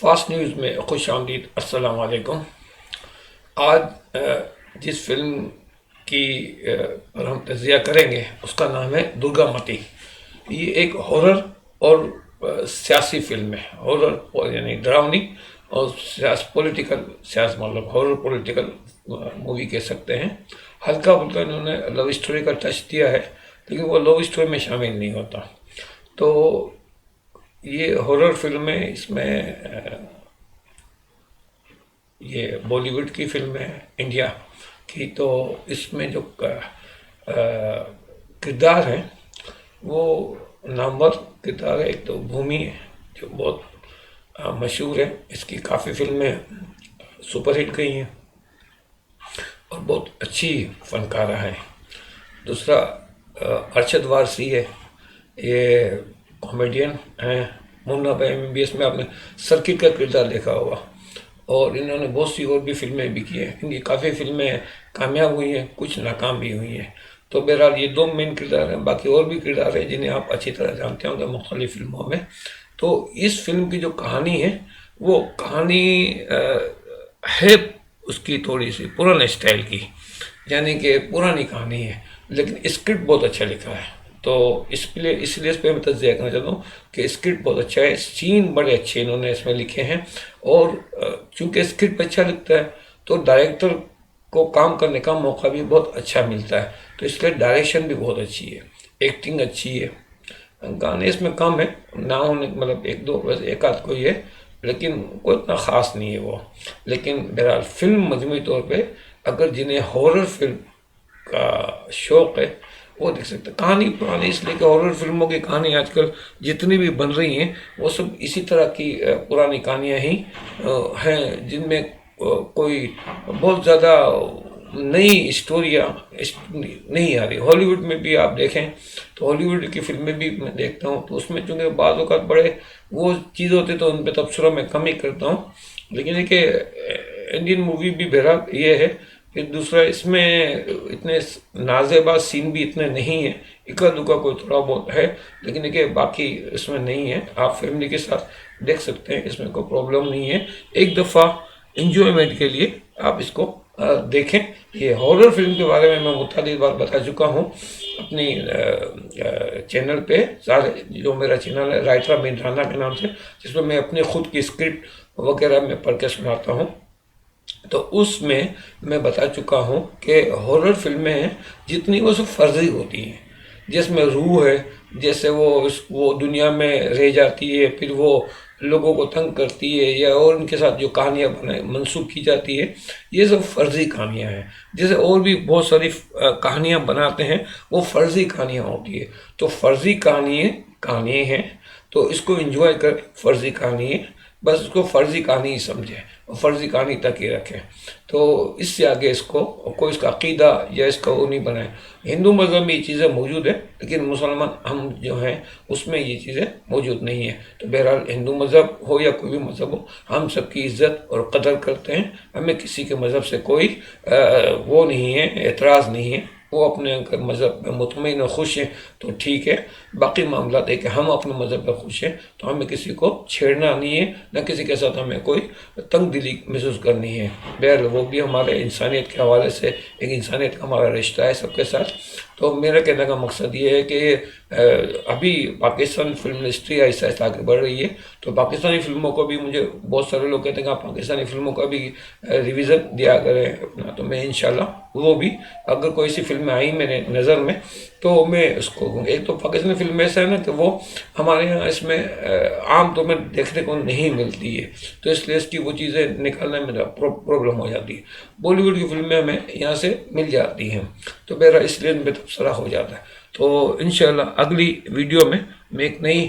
Fast news میں خوش آمدید۔ السلام علیکم۔ آج جس فلم کی پر ہم تجزیہ کریں گے اس کا نام ہے درگا متی۔ یہ ایک ہارر اور سیاسی فلم ہے۔ ہارر یعنی ڈراؤنی اور پولیٹیکل سیاست، مطلب ہارر پولیٹیکل مووی کہہ سکتے ہیں۔ ہلکا پھلکا انہوں نے لو اسٹوری کا ٹچ دیا ہے، لیکن وہ لو اسٹوری میں شامل نہیں ہوتا۔ تو یہ ہارر فلم ہے، اس میں یہ بالی ووڈ کی فلم ہے انڈیا کی۔ تو اس میں جو کردار ہیں وہ نامور کردار ہے۔ ایک تو بھومی ہے جو بہت مشہور ہے، اس کی کافی فلمیں سپر ہٹ گئی ہیں اور بہت اچھی فنکارہ ہے۔ دوسرا ارشد وارثی ہے، یہ کامیڈین ہیں۔ منا بھائی MBBS میں آپ نے سرکٹ کا کردار دیکھا ہوگا، اور انہوں نے بہت سی اور بھی فلمیں بھی کی ہیں۔ ان کی کافی فلمیں کامیاب ہوئی ہیں، کچھ ناکام بھی ہوئی ہیں۔ تو بہرحال یہ دو مین کردار ہیں، باقی اور بھی کردار ہیں جنہیں آپ اچھی طرح جانتے ہوں گے مختلف فلموں میں۔ تو اس فلم کی جو کہانی ہے وہ کہانی ہے اس کی تھوڑی سی پرانے اسٹائل کی، یعنی کہ پرانی کہانی ہے، لیکن اسکرپٹ بہت اچھا لکھا ہے۔ تو اس لیے اس پہ میں تجزیہ کرنا چاہتا ہوں کہ اسکرپٹ بہت اچھا ہے، سین بڑے اچھے انہوں نے اس میں لکھے ہیں، اور چونکہ اسکرپٹ اچھا لکھتا ہے تو ڈائریکٹر کو کام کرنے کا موقع بھی بہت اچھا ملتا ہے۔ تو اس لیے ڈائریکشن بھی بہت اچھی ہے، ایکٹنگ اچھی ہے۔ گانے اس میں کم ہے، نہ ہونے مطلب ایک دو بس ایک آدھ کوئی ہے، لیکن کوئی اتنا خاص نہیں ہے وہ۔ لیکن بہرحال فلم مجموعی طور پہ اگر جنہیں ہارر فلم کا شوق ہے وہ دیکھ سکتے ہیں۔ کہانی پرانی اس لیے کہ ہارر فلموں کی کہانی آج کل جتنی بھی بن رہی ہیں وہ سب اسی طرح کی پرانی کہانیاں ہی ہیں، جن میں کوئی بہت زیادہ نئی اسٹوریاں نہیں آ رہی۔ ہالی ووڈ میں بھی آپ دیکھیں تو ہالی ووڈ کی فلمیں بھی میں دیکھتا ہوں، تو اس میں چونکہ بعض اوقات بڑے وہ چیز ہوتے تو ان پہ تبصرہ میں کم ہی کرتا ہوں، لیکن یہ کہ انڈین مووی بھی بہرحال یہ ہے۔ پھر دوسرا اس میں اتنے نازیبا سین بھی اتنے نہیں ہیں، اکا دکا کوئی تھوڑا بہت ہے، لیکن کہ باقی اس میں نہیں ہے۔ آپ فیملی کے ساتھ دیکھ سکتے ہیں، اس میں کوئی پرابلم نہیں ہے۔ ایک دفعہ انجوائمنٹ کے لیے آپ اس کو دیکھیں۔ یہ ہارر فلم کے بارے میں متعدد بار بتا چکا ہوں اپنی چینل پہ، جو میرا چینل ہے رائٹر بن رانا کے نام سے، جس میں میں اپنے خود کی اسکرپٹ وغیرہ میں پڑھ کے سناتا ہوں۔ تو اس میں بتا چکا ہوں کہ ہارر فلمیں ہیں جتنی وہ سب فرضی ہوتی ہیں، جس میں روح ہے، جیسے وہ دنیا میں رہ جاتی ہے، پھر وہ لوگوں کو تنگ کرتی ہے، یا اور ان کے ساتھ جو کہانیاں منسوخ کی جاتی ہے، یہ سب فرضی کہانیاں ہیں۔ جیسے اور بھی بہت ساری کہانیاں بناتے ہیں، وہ فرضی کہانیاں ہوتی ہے۔ تو فرضی کہانی ہیں، تو اس کو انجوائے کر، فرضی کہانی ہے بس اس کو فرضی کہانی ہی سمجھیں اور فرضی کہانی تک ہی رکھیں۔ تو اس سے آگے اس کو کوئی اس کا عقیدہ یا اس کا وہ نہیں بنائے۔ ہندو مذہب میں یہ چیزیں موجود ہیں، لیکن مسلمان ہم جو ہیں اس میں یہ چیزیں موجود نہیں ہیں۔ تو بہرحال ہندو مذہب ہو یا کوئی بھی مذہب ہو، ہم سب کی عزت اور قدر کرتے ہیں۔ ہمیں کسی کے مذہب سے کوئی وہ نہیں ہے، اعتراض نہیں ہے۔ وہ اپنے مذہب میں مطمئن اور خوش ہیں تو ٹھیک ہے۔ باقی معاملات ہے کہ ہم اپنے مذہب میں خوش ہیں، تو ہمیں کسی کو چھیڑنا نہیں ہے، نہ کسی کے ساتھ ہمیں کوئی تنگ دلی محسوس کرنی ہے۔ بہرحال وہ بھی ہمارے انسانیت کے حوالے سے ایک انسانیت کا ہمارا رشتہ ہے سب کے ساتھ۔ تو میرا کہنے کا مقصد یہ ہے کہ ابھی پاکستان فلم انڈسٹری ایسا ایسا آگے بڑھ رہی ہے، تو پاکستانی فلموں کو بھی، مجھے بہت سارے لوگ کہتے ہیں کہ آپ پاکستانی فلموں کا بھی ریویژن دیا کریں اپنا، تو میں انشاءاللہ وہ بھی اگر کوئی سی فلمیں آئی میرے نظر میں تو میں اس کو، ایک تو پاکستانی فلم ایسا ہے نا کہ وہ ہمارے یہاں اس میں عام طور میں دیکھنے کو نہیں ملتی ہے، تو اس لیے اس کی وہ چیزیں نکالنے میں پرابلم ہو جاتی ہے۔ بالی ووڈ کی فلمیں ہمیں یہاں سے مل جاتی ہیں، تو بہرحال اس لیے ان پہ تبصرہ ہو جاتا ہے۔ تو انشاءاللہ اگلی ویڈیو میں ایک نئی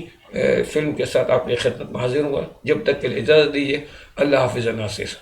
فلم کے ساتھ آپ کی خدمت میں حاضر ہوں گا۔ جب تک کے لیے اجازت دیجیے۔ اللہ حافظ ناصر۔